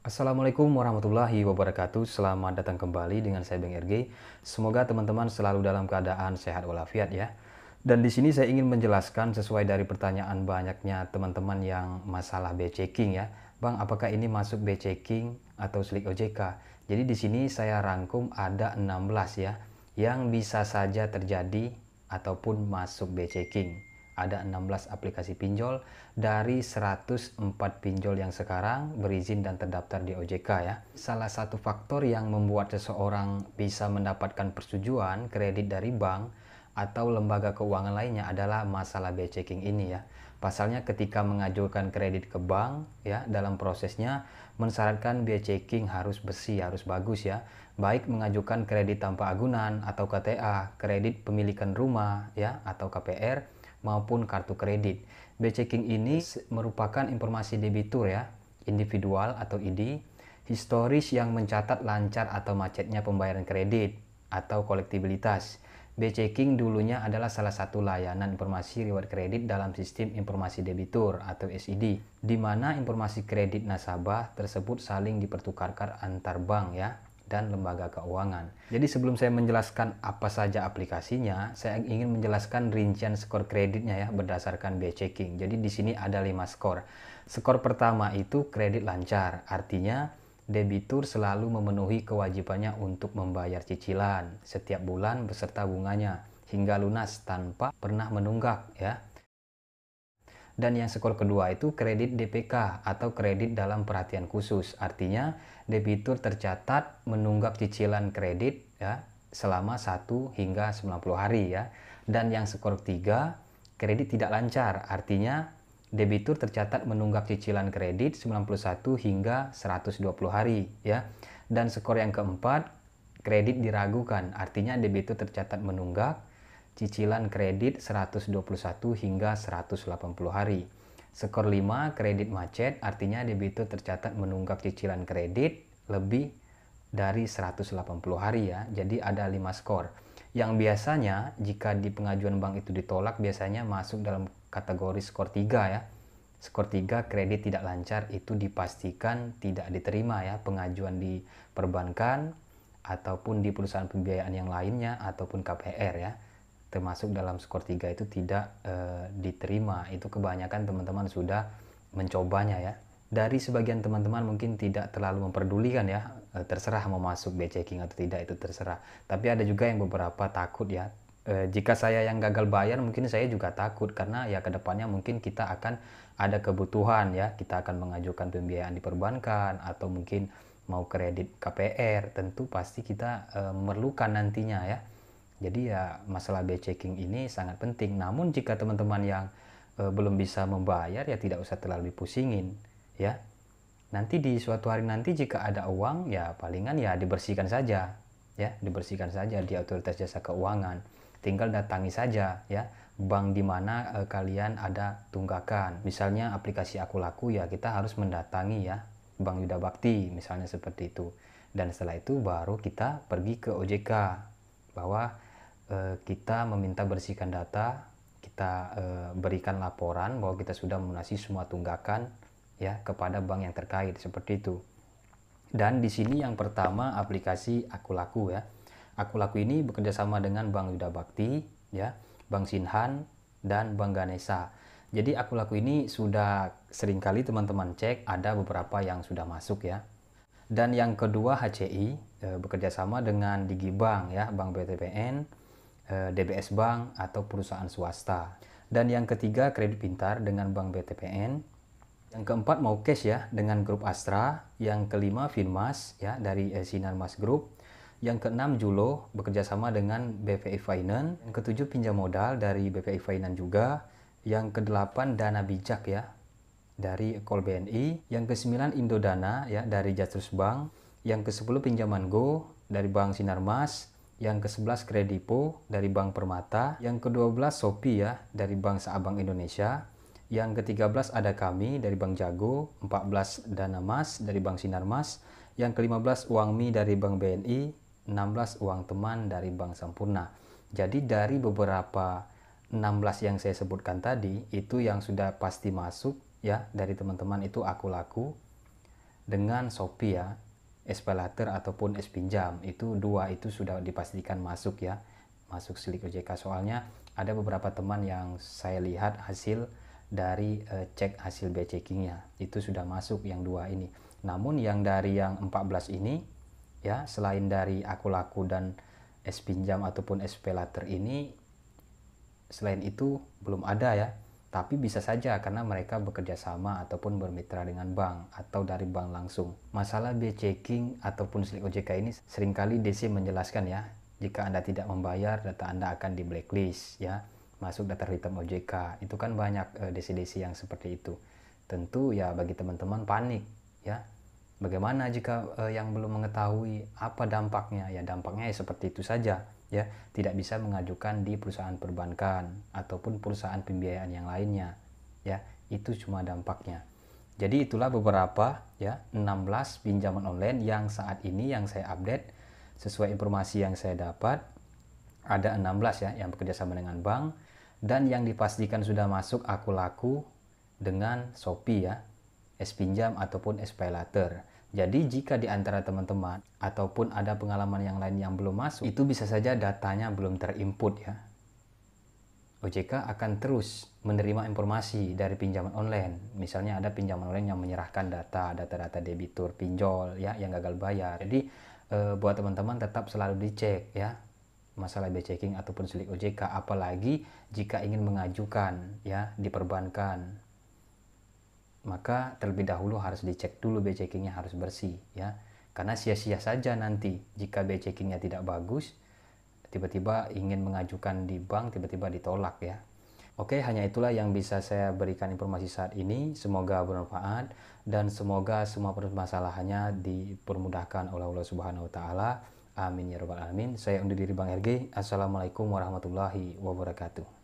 Assalamualaikum warahmatullahi wabarakatuh. Selamat datang kembali dengan saya Bang RG. Semoga teman-teman selalu dalam keadaan sehat walafiat ya. Dan di sini saya ingin menjelaskan sesuai dari pertanyaan banyaknya teman-teman yang masalah B-checking ya. Bang, apakah ini masuk B-checking atau slik OJK? Jadi di sini saya rangkum ada 16 ya yang bisa saja terjadi ataupun masuk B-checking. Ada 16 aplikasi pinjol dari 104 pinjol yang sekarang berizin dan terdaftar di OJK ya. Salah satu faktor yang membuat seseorang bisa mendapatkan persetujuan kredit dari bank atau lembaga keuangan lainnya adalah masalah B-checking ini ya. Pasalnya ketika mengajukan kredit ke bank ya, dalam prosesnya mensyaratkan B-checking harus bersih, harus bagus ya. Baik mengajukan kredit tanpa agunan atau KTA, kredit pemilikan rumah ya atau KPR maupun kartu kredit. B-checking ini merupakan informasi debitur ya, individual atau ID, historis yang mencatat lancar atau macetnya pembayaran kredit atau kolektibilitas. B-checking dulunya adalah salah satu layanan informasi reward kredit dalam sistem informasi debitur atau SID, di mana informasi kredit nasabah tersebut saling dipertukarkan antar bank ya dan lembaga keuangan. Jadi sebelum saya menjelaskan apa saja aplikasinya, saya ingin menjelaskan rincian skor kreditnya ya berdasarkan B-checking. Jadi di sini ada 5 skor. Skor pertama itu kredit lancar, artinya debitur selalu memenuhi kewajibannya untuk membayar cicilan setiap bulan beserta bunganya hingga lunas tanpa pernah menunggak ya. Dan yang skor kedua itu kredit DPK atau kredit dalam perhatian khusus. Artinya debitur tercatat menunggak cicilan kredit ya selama 1 hingga 90 hari ya. Dan yang skor ketiga kredit tidak lancar. Artinya debitur tercatat menunggak cicilan kredit 91 hingga 120 hari ya. Dan skor yang keempat kredit diragukan. Artinya debitur tercatat menunggak cicilan kredit 121 hingga 180 hari. Skor 5 kredit macet, artinya debitur tercatat menunggak cicilan kredit lebih dari 180 hari ya. Jadi ada 5 skor. Yang biasanya jika di pengajuan bank itu ditolak biasanya masuk dalam kategori skor 3 ya. Skor 3 kredit tidak lancar itu dipastikan tidak diterima ya pengajuan di perbankan ataupun di perusahaan pembiayaan yang lainnya ataupun KPR ya. Termasuk dalam skor 3 itu tidak diterima. Itu kebanyakan teman-teman sudah mencobanya ya. Dari sebagian teman-teman mungkin tidak terlalu memperdulikan ya, terserah mau masuk B-checking atau tidak itu terserah. Tapi ada juga yang beberapa takut ya. Jika saya yang gagal bayar mungkin saya juga takut karena ya kedepannya mungkin kita akan ada kebutuhan ya, kita akan mengajukan pembiayaan di perbankan atau mungkin mau kredit KPR, tentu pasti kita memerlukan nantinya ya. Jadi ya masalah B-checking ini sangat penting. Namun jika teman-teman yang belum bisa membayar ya tidak usah terlalu dipusingin ya. Nanti di suatu hari nanti jika ada uang ya palingan ya dibersihkan saja ya, dibersihkan saja di otoritas jasa keuangan. Tinggal datangi saja ya bank di mana kalian ada tunggakan. Misalnya aplikasi Aku Laku ya kita harus mendatangi ya Bank Yuda Bakti misalnya seperti itu. Dan setelah itu baru kita pergi ke OJK bahwa kita meminta bersihkan data, kita berikan laporan bahwa kita sudah melunasi semua tunggakan ya kepada bank yang terkait seperti itu. Dan di sini yang pertama aplikasi Aku Laku ya. Aku Laku ini bekerja sama dengan Bank Yuda Bakti ya, Bank Sinhan dan Bank Ganesha. Jadi Aku Laku ini sudah seringkali teman-teman cek ada beberapa yang sudah masuk ya. Dan yang kedua HCI bekerja sama dengan Digibank ya, Bank BTPN, DBS Bank atau perusahaan swasta. Dan yang ketiga Kredit Pintar dengan Bank BTPN. Yang keempat Maukes ya dengan Grup Astra. Yang kelima Finmas ya dari Sinarmas Group. Yang keenam Julo bekerjasama dengan BVI Finance. Yang ketujuh Pinjam Modal dari BVI Finance juga. Yang kedelapan Dana Bijak ya dari Ekol BNI. Yang kesembilan Indodana ya dari Jastrus Bank. Yang ke-10 Pinjaman Go dari Bank Sinarmas. Yang ke-11 Kredipo dari Bank Permata. Yang ke-12 Shopee ya dari Bank Saabang Indonesia. Yang ke-13 Ada Kami dari Bank Jago. 14 Dana Mas dari Bank Sinarmas. Yang ke-15 Uangmi dari Bank BNI. 16 Uang Teman dari Bank Sampurna. Jadi dari beberapa 16 yang saya sebutkan tadi itu yang sudah pasti masuk ya dari teman-teman itu Aku Laku. dengan Shopee ya, SPayLater ataupun S-Pinjam, itu dua itu sudah dipastikan masuk ya, masuk Slik OJK. Soalnya ada beberapa teman yang saya lihat hasil dari cek hasil B-checkingnya itu sudah masuk yang dua ini. Namun yang dari yang 14 ini ya, selain dari Akulaku dan S-Pinjam ataupun SPayLater ini, selain itu belum ada ya. Tapi bisa saja karena mereka bekerja sama ataupun bermitra dengan bank atau dari bank langsung. Masalah B-checking ataupun Slik OJK ini seringkali DC menjelaskan ya, jika Anda tidak membayar, data Anda akan di blacklist ya, masuk daftar hitam OJK. Itu kan banyak DC-DC yang seperti itu. Tentu ya bagi teman-teman panik ya. Bagaimana jika yang belum mengetahui apa dampaknya? Ya dampaknya ya seperti itu saja ya, tidak bisa mengajukan di perusahaan perbankan ataupun perusahaan pembiayaan yang lainnya ya, itu cuma dampaknya. Jadi itulah beberapa ya 16 pinjaman online yang saat ini yang saya update sesuai informasi yang saya dapat. Ada 16 ya yang bekerjasama dengan bank dan yang dipastikan sudah masuk Akulaku dengan Shopee ya, S-Pinjam ataupun SPayLater. Jadi jika di antara teman-teman ataupun ada pengalaman yang lain yang belum masuk, itu bisa saja datanya belum terinput ya. OJK akan terus menerima informasi dari pinjaman online. Misalnya ada pinjaman online yang menyerahkan data-data debitur, pinjol ya yang gagal bayar. Jadi buat teman-teman tetap selalu dicek ya masalah B-checking ataupun Slik OJK, apalagi jika ingin mengajukan ya di perbankan, maka terlebih dahulu harus dicek dulu B-checkingnya harus bersih ya, karena sia-sia saja nanti jika B-checkingnya tidak bagus, tiba-tiba ingin mengajukan di bank tiba-tiba ditolak ya. Oke, hanya itulah yang bisa saya berikan informasi saat ini. Semoga bermanfaat dan semoga semua permasalahannya dipermudahkan oleh Allah Subhanahu wa taala. Amin ya rabbal alamin. Saya undur diri Bang RG. Assalamualaikum warahmatullahi wabarakatuh.